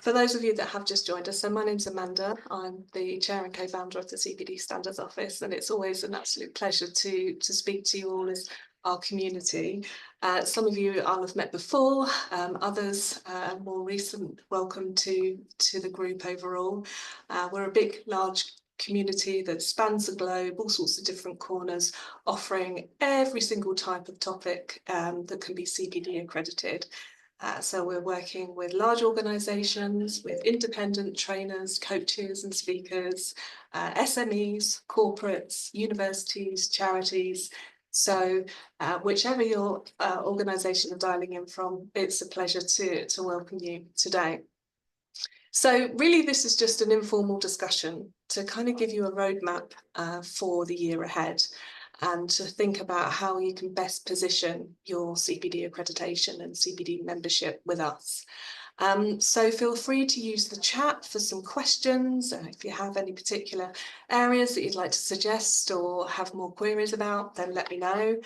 For those of you that have just joined us, so my name's Amanda. I'm the chair and co-founder of the CPD Standards Office, and it's always an absolute pleasure to speak to you all as our community. Some of you I'll have met before, others more recent. Welcome to the group overall. We're a big, large community that spans the globe, all sorts of different corners, offering every single type of topic that can be CPD accredited. So we're working with large organisations, with independent trainers, coaches and speakers, SMEs, corporates, universities, charities. So whichever your organisation are dialing in from, it's a pleasure to welcome you today. So really, this is just an informal discussion to kind of give you a roadmap for the year ahead, and to think about how you can best position your CPD accreditation and CPD membership with us. So feel free to use the chat for some questions. If you have any particular areas that you'd like to suggest or have more queries about, then let me know.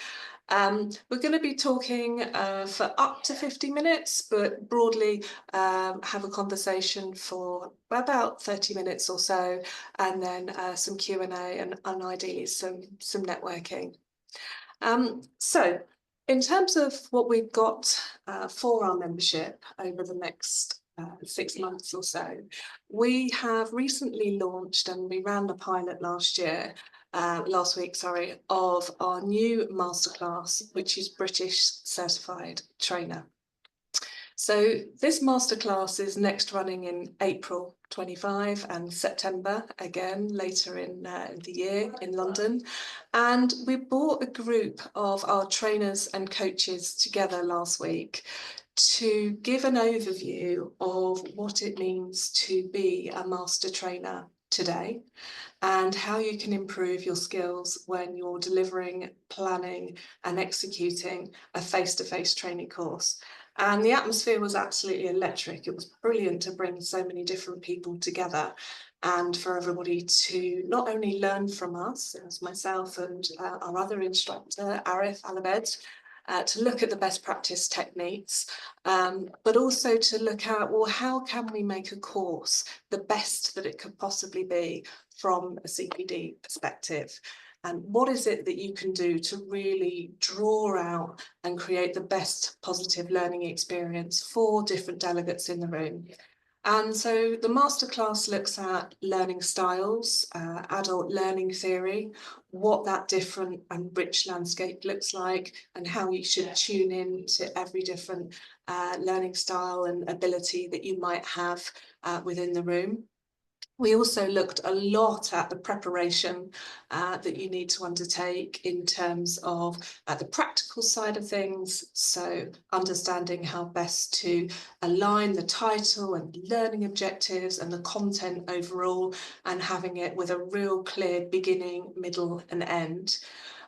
We're going to be talking for up to 50 minutes, but broadly have a conversation for about 30 minutes or so, and then some Q&A and ideally some networking. So in terms of what we've got for our membership over the next 6 months or so, we have recently launched, and we ran the pilot last week, of our new masterclass, which is British Certified Trainer. So this masterclass is next running in April 25 and September again later in the year in London. And we brought a group of our trainers and coaches together last week to give an overview of what it means to be a master trainer today, and how you can improve your skills when you're delivering, planning and executing a face-to-face training course. And the atmosphere was absolutely electric. It was brilliant to bring so many different people together and for everybody to not only learn from us, as myself and our other instructor, Arif Alabed, to look at the best practice techniques, but also to look at, well, how can we make a course the best that it could possibly be from a CPD perspective? And what is it that you can do to really draw out and create the best positive learning experience for different delegates in the room? And so the masterclass looks at learning styles, adult learning theory, what that different and rich landscape looks like, and how you should tune in to every different learning style and ability that you might have within the room. We also looked a lot at the preparation that you need to undertake in terms of the practical side of things. So understanding how best to align the title and learning objectives and the content overall, and having it with a real clear beginning, middle and end.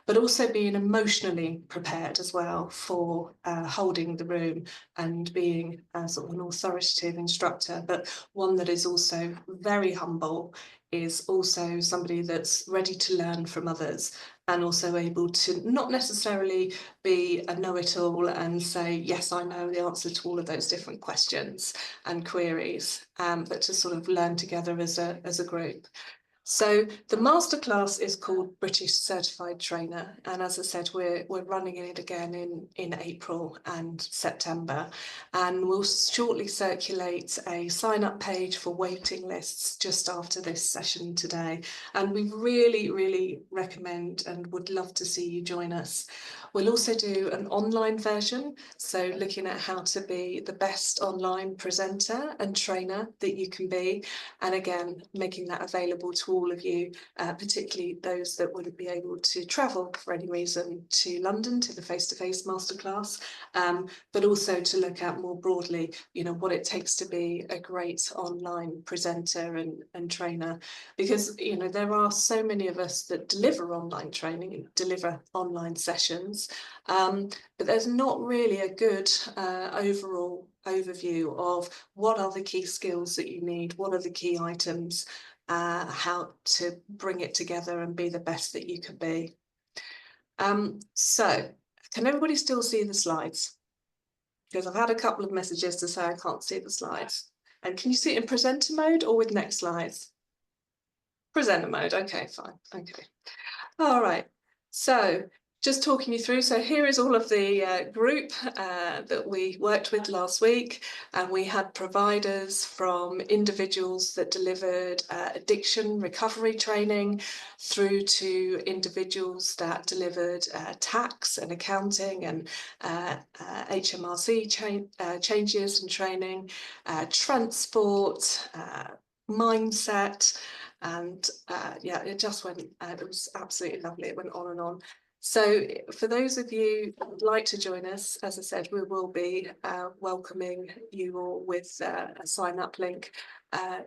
But also being emotionally prepared as well for holding the room and being sort of an authoritative instructor, but one that is also very humble, is also somebody that's ready to learn from others, and also able to not necessarily be a know-it-all and say, yes, I know the answer to all of those different questions and queries, but to sort of learn together as a group. So the masterclass is called British Certified Trainer, and as I said, we're running it again in April and September, and we'll shortly circulate a sign-up page for waiting lists just after this session today, and we really recommend and would love to see you join us. We'll also do an online version, so looking at how to be the best online presenter and trainer that you can be, and again making that available to all of you, particularly those that wouldn't be able to travel for any reason to London to the face-to-face masterclass, but also to look at more broadly, you know, what it takes to be a great online presenter and trainer, because, you know, there are so many of us that deliver online training and deliver online sessions, but there's not really a good overall overview of what are the key skills that you need, what are the key items, how to bring it together and be the best that you can be. So can everybody still see the slides? Because I've had a couple of messages to say I can't see the slides. And can you see it in presenter mode or with next slides? Presenter mode, okay, fine, okay. All right, so just talking you through, so here is all of the group that we worked with last week, and we had providers from individuals that delivered addiction recovery training through to individuals that delivered tax and accounting and HMRC changes and training, transport, mindset, and yeah, it just went, it was absolutely lovely. It went on and on. So for those of you who would like to join us, as I said, we will be welcoming you all with a sign up link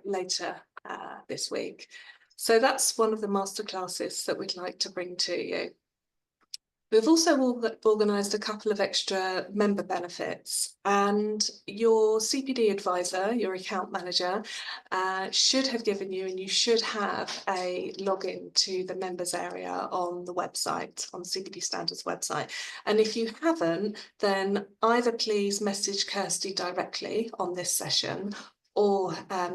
later this week. So that's one of the masterclasses that we'd like to bring to you. We've also organised a couple of extra member benefits, and your CPD advisor, your account manager, should have given you, and you should have a login to the members area on the website, on the CPD Standards website. And if you haven't, then either please message Kirsty directly on this session, or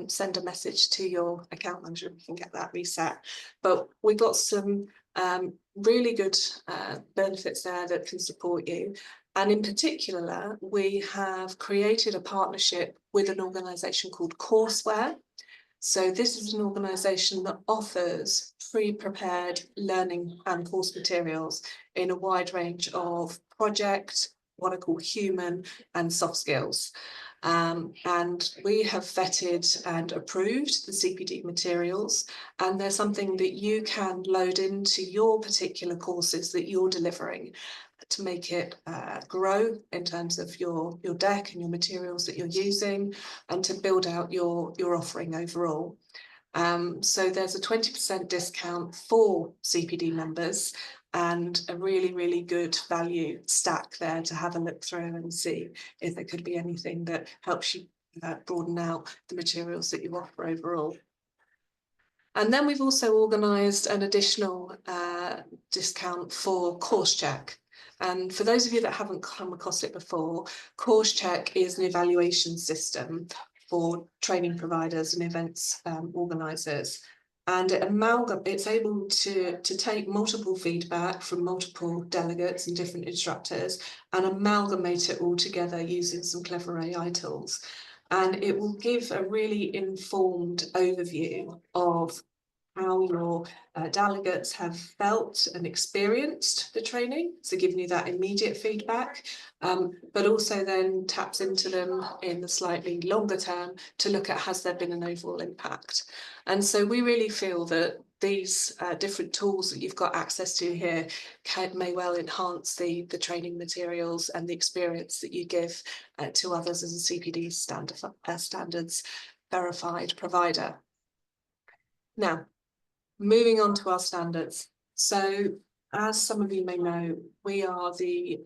send a message to your account manager and we can get that reset. But we got some really good benefits there that can support you. And in particular, we have created a partnership with an organisation called Courseware. So this is an organisation that offers pre-prepared learning and course materials in a wide range of project, what I call human and soft skills. And we have vetted and approved the CPD materials, and there's something that you can load into your particular courses that you're delivering to make it grow in terms of your deck and your materials that you're using, and to build out your offering overall. So there's a 20% discount for CPD members, and a really, really good value stack there to have a look through and see if there could be anything that helps you broaden out the materials that you offer overall. And then we've also organised an additional discount for CourseCheck. And for those of you that haven't come across it before, CourseCheck is an evaluation system for training providers and events organisers. And it's able to take multiple feedback from multiple delegates and different instructors and amalgamate it all together using some clever AI tools. And it will give a really informed overview of how your delegates have felt and experienced the training, so giving you that immediate feedback, but also then taps into them in the slightly longer term to look at, has there been an overall impact? And so we really feel that these different tools that you've got access to here may well enhance the training materials and the experience that you give to others as a CPD standards verified provider. Now, moving on to our standards. So, as some of you may know, we are the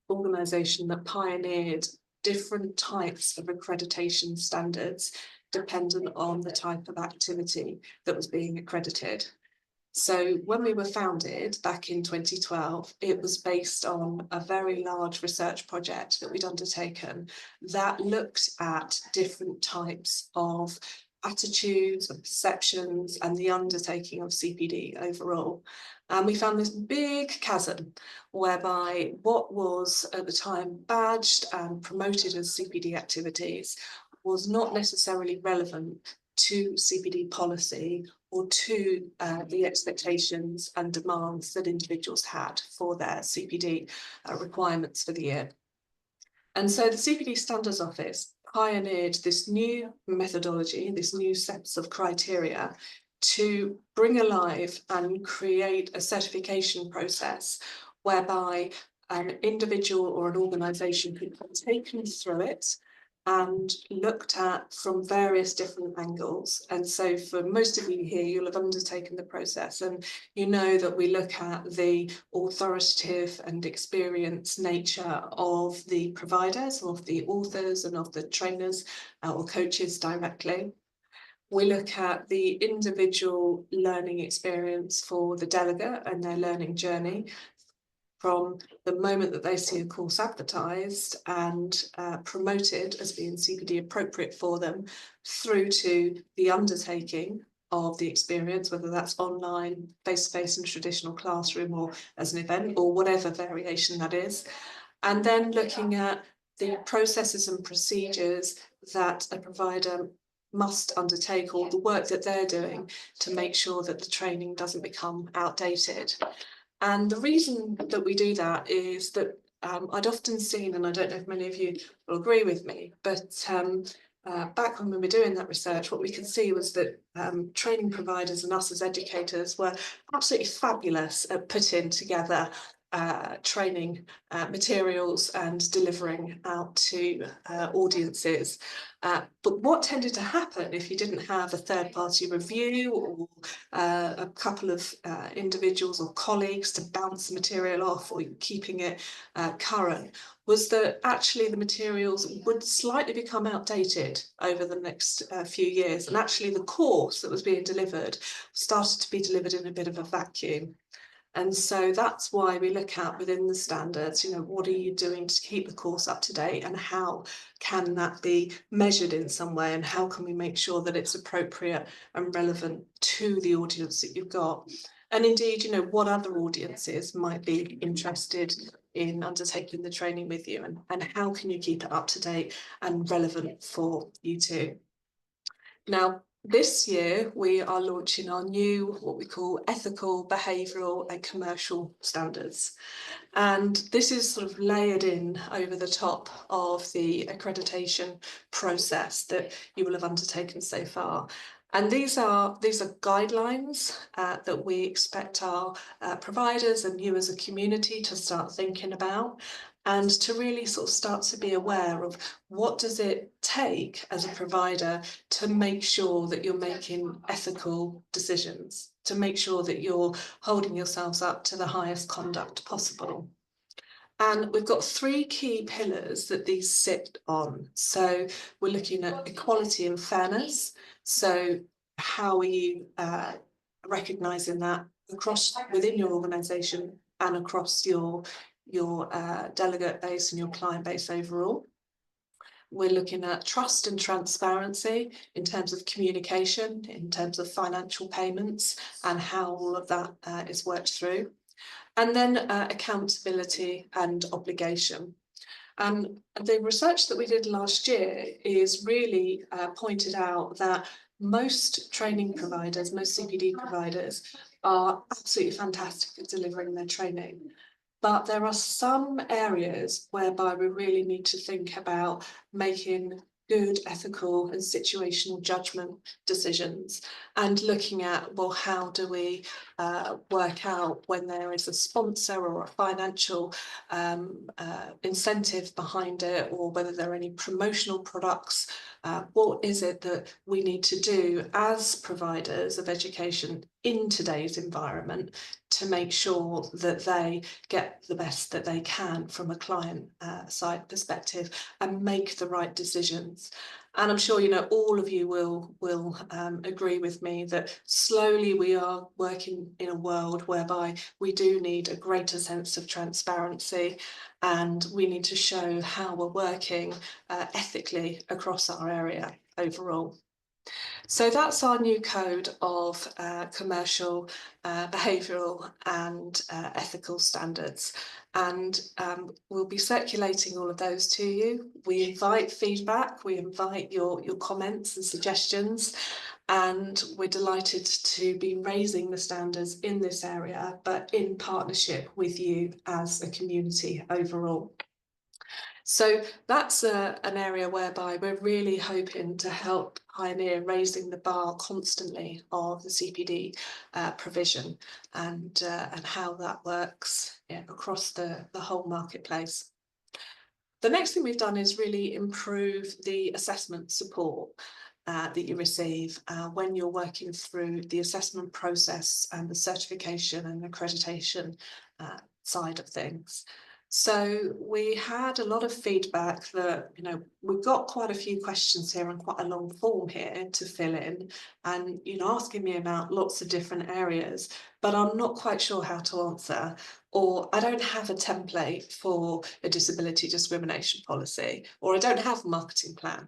organisation that pioneered different types of accreditation standards dependent on the type of activity that was being accredited. So when we were founded back in 2012, it was based on a very large research project that we'd undertaken that looked at different types of attitudes and perceptions and the undertaking of CPD overall. And we found this big chasm whereby what was at the time badged and promoted as CPD activities was not necessarily relevant to CPD policy or to the expectations and demands that individuals had for their CPD requirements for the year. And so the CPD Standards Office pioneered this new methodology, this new sets of criteria to bring alive and create a certification process whereby an individual or an organisation could be taken through it and looked at from various different angles. And so for most of you here, you'll have undertaken the process, and you know that we look at the authoritative and experienced nature of the providers, of the authors and of the trainers or coaches directly. We look at the individual learning experience for the delegate and their learning journey. from the moment that they see a course advertised and promoted as being CPD appropriate for them, through to the undertaking of the experience, whether that's online, face-to-face in a traditional classroom, or as an event, or whatever variation that is. And then looking at the processes and procedures that a provider must undertake, or the work that they're doing to make sure that the training doesn't become outdated. And the reason that we do that is that I'd often seen, and I don't know if many of you will agree with me, but back when we were doing that research, what we could see was that training providers and us as educators were absolutely fabulous at putting together training materials and delivering out to audiences. But what tended to happen if you didn't have a third-party review, or a couple of individuals or colleagues to bounce the material off, or keeping it current, was that actually the materials would slightly become outdated over the next few years. And actually the course that was being delivered started to be delivered in a bit of a vacuum. And so that's why we look at within the standards, what are you doing to keep the course up to date, and how can that be measured in some way, and how can we make sure that it's appropriate and relevant to the audience that you've got. And indeed, what other audiences might be interested in undertaking the training with you, and how can you keep it up to date and relevant for you too. Now, this year, we are launching our new, what we call ethical, behavioural and commercial standards. And this is sort of layered in over the top of the accreditation process that you will have undertaken so far. And these are guidelines that we expect our providers and you as a community to start thinking about, and to really sort of start to be aware of what does it take as a provider to make sure that you're making ethical decisions, to make sure that you're holding yourselves up to the highest conduct possible. And we've got three key pillars that these sit on. So we're looking at equality and fairness. So how are you recognising that within your organisation and across your delegate base and your client base overall? We're looking at trust and transparency in terms of communication, in terms of financial payments, and how all of that is worked through. And then accountability and obligation. The research that we did last year is really pointed out that most training providers, most CPD providers, are absolutely fantastic at delivering their training. But there are some areas whereby we really need to think about making good ethical and situational judgment decisions, and looking at, well, how do we work out when there is a sponsor or a financial incentive behind it, or whether there are any promotional products. What is it that we need to do as providers of education in today's environment to make sure that they get the best that they can from a client side perspective, and make the right decisions. And I'm sure all of you will agree with me that slowly we are working in a world whereby we do need a greater sense of transparency, and we need to show how we're working ethically across our area overall. So that's our new code of commercial, behavioural and ethical standards. And we'll be circulating all of those to you. We invite feedback, we invite your comments and suggestions, and we're delighted to be raising the standards in this area, but in partnership with you as a community overall. So that's an area whereby we're really hoping to help pioneer raising the bar constantly of the CPD provision, and how that works across the whole marketplace. The next thing we've done is really improve the assessment support that you receive when you're working through the assessment process and the certification and accreditation side of things. So we had a lot of feedback that, we've got quite a few questions here and quite a long form here to fill in, and, asking me about lots of different areas, but I'm not quite sure how to answer, or I don't have a template for a disability discrimination policy, or I don't have a marketing plan.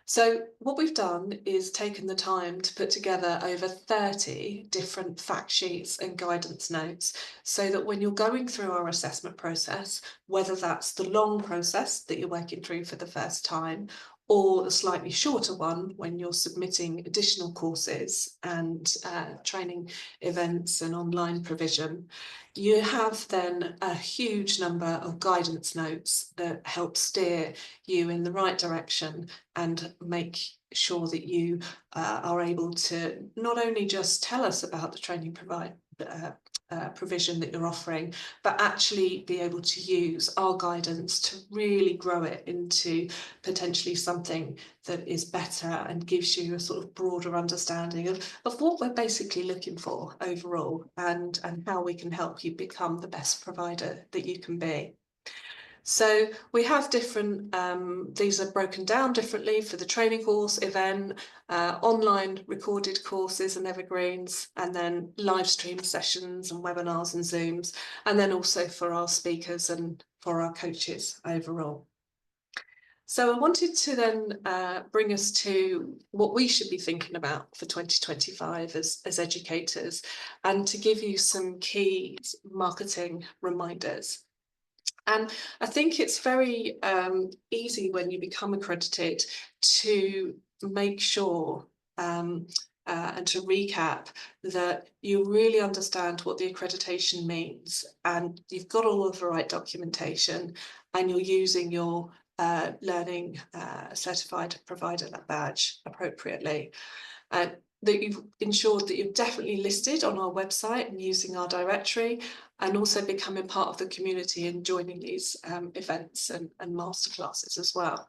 So what we've done is taken the time to put together over 30 different fact sheets and guidance notes, so that when you're going through our assessment process, whether that's the long process that you're working through for the first time, or the slightly shorter one when you're submitting additional courses and training events and online provision, you have then a huge number of guidance notes that help steer you in the right direction and make sure that you are able to not only just tell us about the training provision that you're offering, but actually be able to use our guidance to really grow it into potentially something that is better and gives you a sort of broader understanding of what we're basically looking for overall, and how we can help you become the best provider that you can be. So we have different, these are broken down differently for the training course, event, online recorded courses and evergreens, and then live stream sessions and webinars and Zooms, and then also for our speakers and for our coaches overall. So I wanted to then bring us to what we should be thinking about for 2025 as educators, and to give you some key marketing reminders. And I think it's very easy when you become accredited to make sure and to recap that you really understand what the accreditation means, and you've got all of the right documentation, and you're using your learning certified provider badge appropriately. That you've ensured that you've definitely listed on our website and using our directory, and also becoming part of the community and joining these events and masterclasses as well.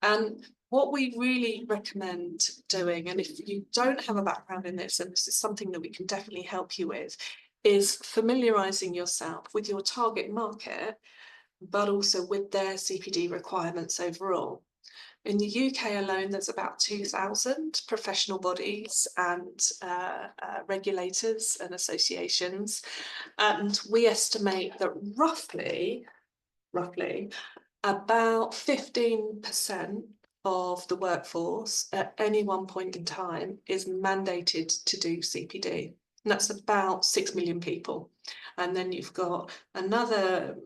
And what we really recommend doing, and if you don't have a background in this, and this is something that we can definitely help you with, is familiarising yourself with your target market, but also with their CPD requirements overall. In the UK alone, there's about 2,000 professional bodies and regulators and associations, and we estimate that roughly about 15% of the workforce at any one point in time is mandated to do CPD, and that's about 6 million people. And then you've got another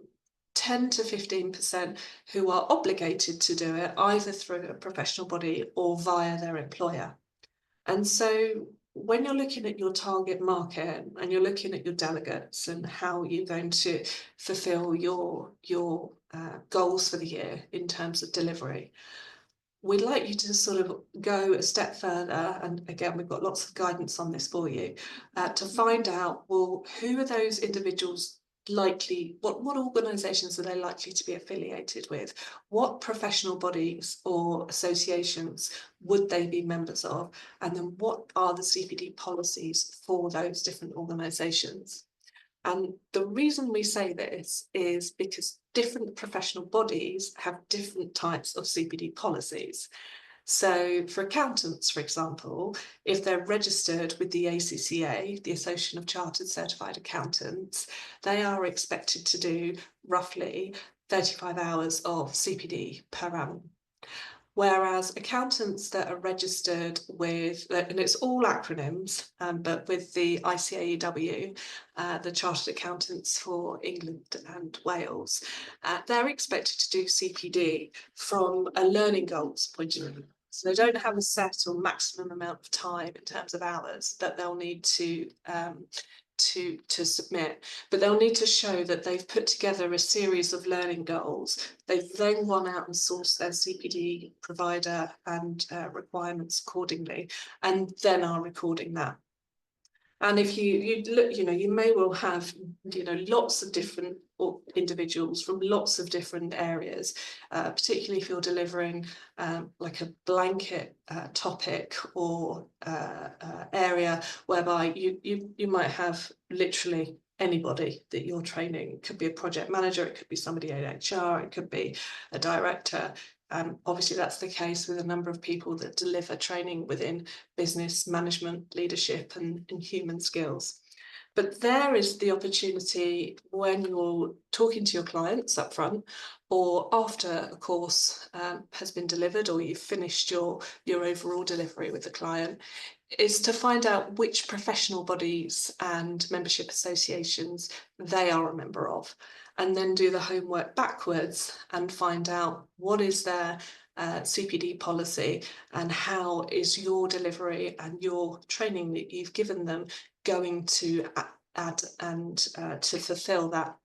10 to 15% who are obligated to do it either through a professional body or via their employer. And so when you're looking at your target market and you're looking at your delegates and how you're going to fulfill your goals for the year in terms of delivery, we'd like you to sort of go a step further, and again, we've got lots of guidance on this for you, to find out, well, who are those individuals likely, what organisations are they likely to be affiliated with? What professional bodies or associations would they be members of? And then what are the CPD policies for those different organisations? And the reason we say this is because different professional bodies have different types of CPD policies. So for accountants, for example, if they're registered with the ACCA, the Association of Chartered Certified Accountants, they are expected to do roughly 35 hours of CPD per annum. Whereas accountants that are registered with, and it's all acronyms, but with the ICAEW, the Chartered Accountants for England and Wales, they're expected to do CPD from a learning goals point of view. So they don't have a set or maximum amount of time in terms of hours that they'll need to submit, but they'll need to show that they've put together a series of learning goals. They've then gone out and sourced their CPD provider and requirements accordingly, and then are recording that. And if you look, you may well have, lots of different individuals from lots of different areas, particularly if you're delivering like a blanket topic or area whereby you might have literally anybody that you're training. It could be a project manager, it could be somebody in HR, it could be a director. Obviously, that's the case with a number of people that deliver training within business management, leadership, and human skills. But there is the opportunity when you're talking to your clients up front, or after a course has been delivered, or you've finished your overall delivery with the client, is to find out which professional bodies and membership associations they are a member of, and then do the homework backwards and find out what is their CPD policy and how is your delivery and your training that you've given them going to add and to fulfill that.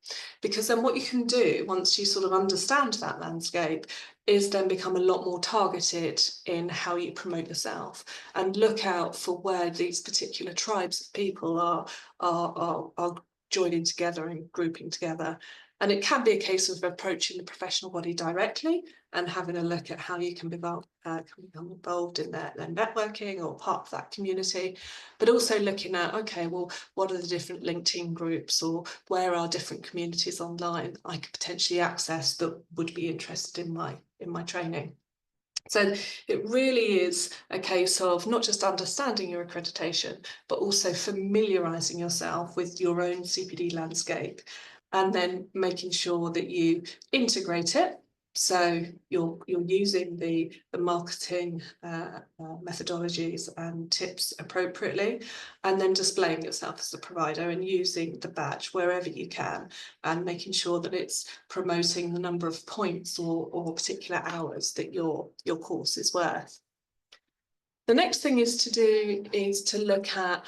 Because then what you can do once you sort of understand that landscape is then become a lot more targeted in how you promote yourself and look out for where these particular tribes of people are joining together and grouping together. And it can be a case of approaching the professional body directly and having a look at how you can become involved in their networking or part of that community, but also looking at, okay, well, what are the different LinkedIn groups, or where are different communities online I could potentially access that would be interested in my training. So it really is a case of not just understanding your accreditation, but also familiarising yourself with your own CPD landscape, and then making sure that you integrate it. So you're using the marketing methodologies and tips appropriately, and then displaying yourself as a provider and using the badge wherever you can, and making sure that it's promoting the number of points or particular hours that your course is worth. The next thing is to look at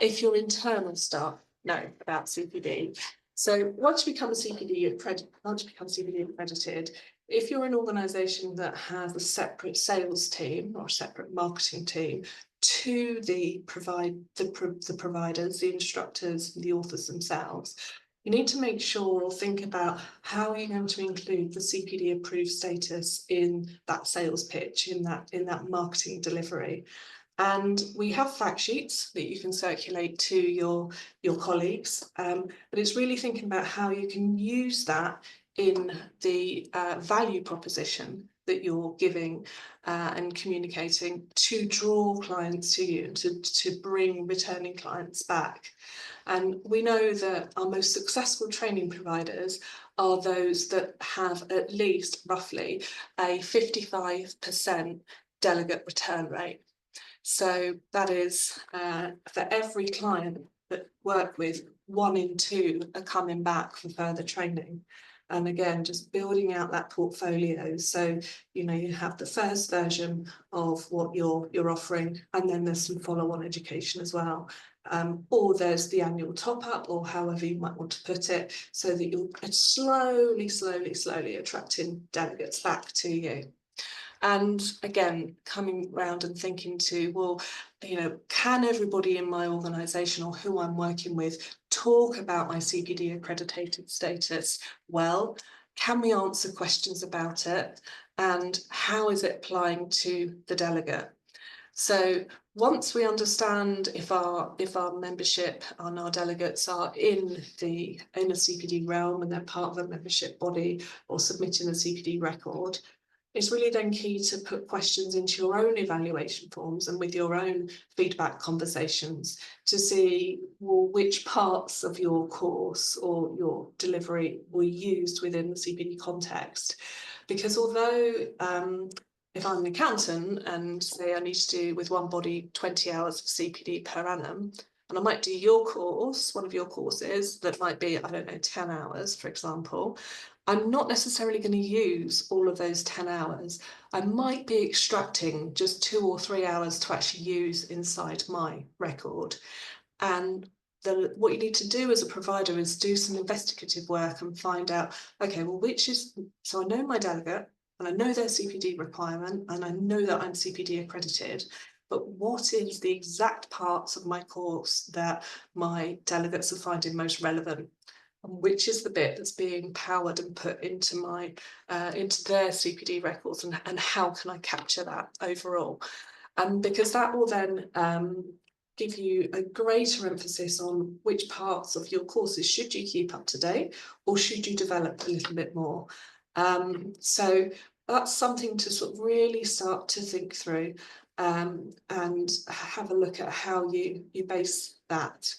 if your internal staff know about CPD. So once you become CPD accredited, if you're an organisation that has a separate sales team or a separate marketing team to the providers, the instructors, the authors themselves, you need to make sure or think about how you're going to include the CPD approved status in that sales pitch, in that marketing delivery. And we have fact sheets that you can circulate to your colleagues, but it's really thinking about how you can use that in the value proposition that you're giving and communicating to draw clients to you, to bring returning clients back. And we know that our most successful training providers are those that have at least roughly a 55% delegate return rate. So that is for every client that work with, 1 in 2 are coming back for further training. And again, just building out that portfolio. So, you know, you have the first version of what you're offering, and then there's some follow-on education as well. Or there's the annual top-up, or however you might want to put it, so that you're slowly attracting delegates back to you. And again, coming round and thinking to, well, you know, can everybody in my organisation or who I'm working with talk about my CPD accredited status well? Can we answer questions about it? And how is it applying to the delegate? So once we understand if our membership and our delegates are in a CPD realm and they're part of a membership body or submitting a CPD record, it's really then key to put questions into your own evaluation forms and with your own feedback conversations to see, well, which parts of your course or your delivery were used within the CPD context. Because although if I'm an accountant and say I need to do with one body 20 hours of CPD per annum, and I might do your course, one of your courses that might be, I don't know, 10 hours, for example, I'm not necessarily going to use all of those 10 hours. I might be extracting just 2 or 3 hours to actually use inside my record. And what you need to do as a provider is do some investigative work and find out, okay, well, so I know my delegate and I know their CPD requirement and I know that I'm CPD accredited, but what is the exact parts of my course that my delegates are finding most relevant? And which is the bit that's being powered and put into into their CPD records, and how can I capture that overall? Because that will then give you a greater emphasis on which parts of your courses should you keep up to date, or should you develop a little bit more. So that's something to sort of really start to think through, and have a look at how you base that.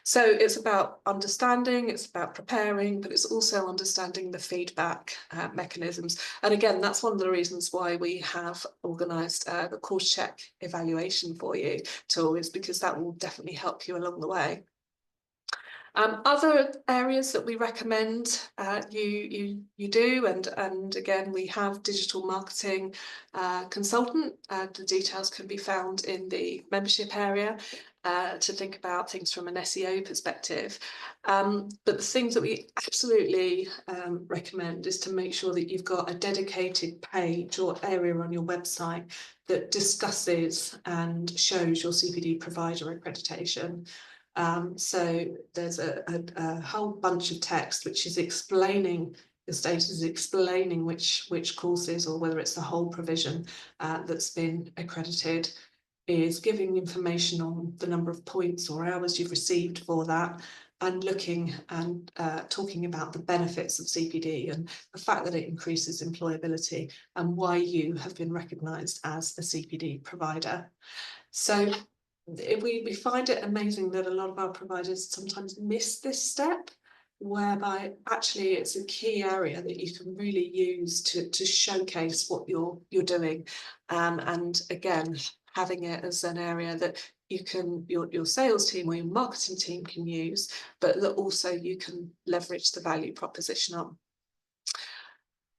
So it's about understanding, it's about preparing, but it's also understanding the feedback mechanisms. And again, that's one of the reasons why we have organised the course check evaluation for you tool, is because that will definitely help you along the way. Other areas that we recommend you do, and again, we have digital marketing consultant. The details can be found in the membership area to think about things from an SEO perspective. But the things that we absolutely recommend is to make sure that you've got a dedicated page or area on your website that discusses and shows your CPD provider accreditation. So there's a whole bunch of text which is explaining the status, explaining which courses, or whether it's the whole provision that's been accredited, is giving information on the number of points or hours you've received for that, and looking and talking about the benefits of CPD and the fact that it increases employability and why you have been recognised as a CPD provider. So we find it amazing that a lot of our providers sometimes miss this step, whereby actually it's a key area that you can really use to showcase what you're doing, and again, having it as an area that you can, your sales team or your marketing team can use, but that also you can leverage the value proposition on.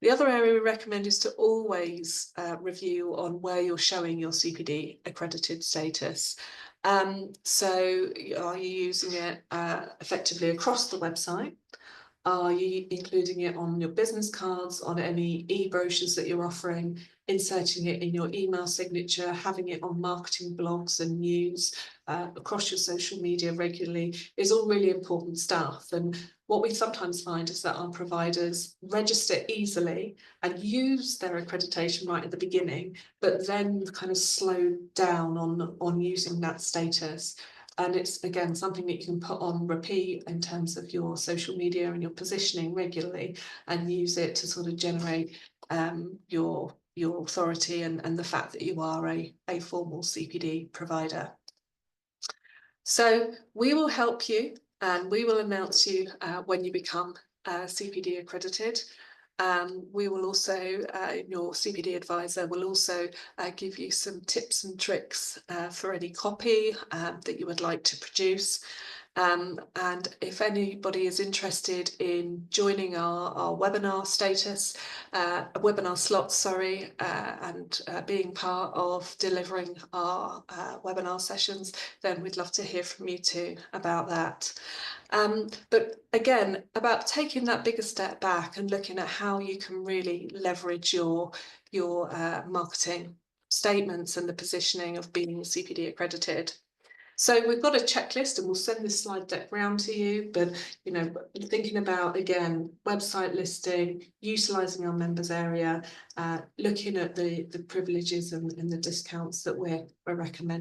The other area we recommend is to always review on where you're showing your CPD accredited status. So are you using it effectively across the website? Are you including it on your business cards, on any e-brochures that you're offering, inserting it in your email signature, having it on marketing blogs and news, across your social media regularly, is all really important stuff. And what we sometimes find is that our providers register easily and use their accreditation right at the beginning, but then kind of slow down on using that status. And it's, again, something that you can put on repeat in terms of your social media and your positioning regularly, and use it to sort of generate your authority and the fact that you are a formal CPD provider. So we will help you, and we will announce you when you become CPD accredited. We will also, your CPD advisor will also give you some tips and tricks for any copy that you would like to produce. And if anybody is interested in joining our webinar webinar slot, sorry, and being part of delivering our webinar sessions, then we'd love to hear from you too about that. But again, about taking that bigger step back and looking at how you can really leverage your marketing statements and the positioning of being CPD accredited. So we've got a checklist, and we'll send this slide deck round to you, but thinking about, again, website listing, utilising our members area, looking at the privileges and the discounts that we're recommending.